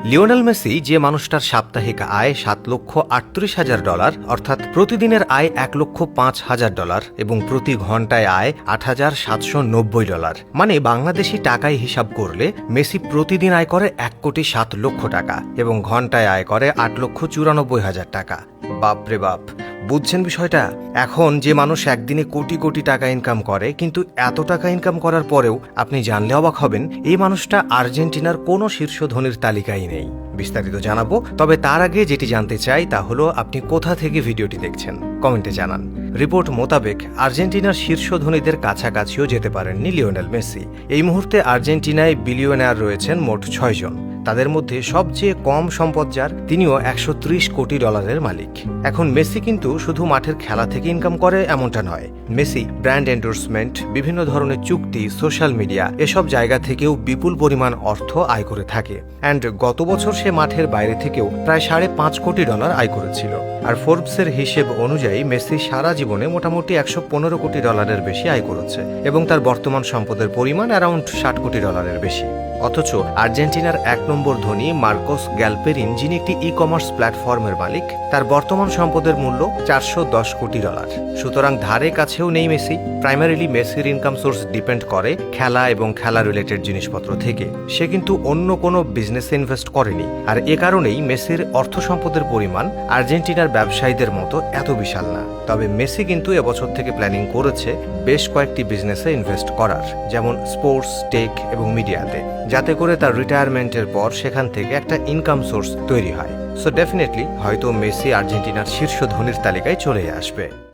Lionel Messi যে মানুষটার সাপ্তাহিক আয় $7,38,000 অর্থাৎ প্রতিদিনের আয় $1,05,000 এবং প্রতি ঘন্টায় আয় $8,790, মানে বাংলাদেশি টাকায় হিসাব করলে মেসি প্রতিদিন আয় করে $1,07,00,000 এবং ঘন্টায় আয় করে $8,94,000। বাপরে বাপ, বুঝছেন বিষয়টা? এখন যে মানুষ একদিনে কোটি কোটি টাকা ইনকাম করে, কিন্তু এত টাকা ইনকাম করার পরেও আপনি জানলে অবাক হবেন এই মানুষটা আর্জেন্টিনার কোনো শীর্ষ ধনীর তালিকায় নেই। বিস্তারিত জানাবো, তবে তার আগে যেটি জানতে চাই তা হলো আপনি কোথা থেকে ভিডিওটি দেখছেন, কমেন্টে জানান। রিপোর্ট মোতাবেক আর্জেন্টিনার শীর্ষ ধনীদের কাছাকাছিও যেতে পারেননি লিওনেল মেসি। এই মুহূর্তে আর্জেন্টিনায় বিলিয়নার রয়েছেন মোট 6 জন। তাদের মধ্যে সবচেয়ে কম সম্পদ যার, তিনিও $130 কোটি মালিক। এখন মেসি কিন্তু শুধু মাঠের খেলা থেকে ইনকাম করে এমনটা নয়। মেসি ব্র্যান্ড এন্ডোর্সমেন্ট, বিভিন্ন ধরনের চুক্তি, সোশ্যাল মিডিয়া এসব জায়গা থেকেও বিপুল পরিমাণ অর্থ আয় করে থাকে। অ্যান্ড গত বছর সে মাঠের বাইরে থেকেও প্রায় $5.5 কোটি আয় করেছিল। আর ফোর্বসের হিসেব অনুযায়ী মেসি সারা জীবনে মোটামুটি $115 কোটি বেশি আয় করেছে এবং তার বর্তমান সম্পদের পরিমাণ অ্যারাউন্ড $60 কোটি বেশি। অথচ আর্জেন্টিনার 1 নম্বর ধনী মার্কোস গ্যালপেরিন, যিনি একটি ই কমার্স প্ল্যাটফর্মের মালিক, তার বর্তমান সম্পদের মূল্য $410 কোটি। সুতরাং ধারে কাছেও নেই মেসি। প্রাইমারিলি মেসির ইনকাম সোর্স ডিপেন্ড করে খেলা এবং খেলা রিলেটেড জিনিসপত্র থেকে। সে কিন্তু অন্য কোনো বিজনেসে ইনভেস্ট করেনি। আর এ কারণেই মেসির অর্থ সম্পদের পরিমাণ আর্জেন্টিনার ব্যবসায়ীদের মতো এত বিশাল না। তবে মেসি কিন্তু এবছর থেকে প্ল্যানিং করেছে বেশ কয়েকটি বিজনেসে ইনভেস্ট করার, যেমন স্পোর্টস, টেক এবং মিডিয়াতে, যাতে করে তার রিটায়ারমেন্টের পর সেখান থেকে একটা ইনকাম সোর্স তৈরি হয়। সো ডেফিনেটলি হয়তো মেসি আর্জেন্টিনার শীর্ষ ধনীর তালিকায় চলে আসবে।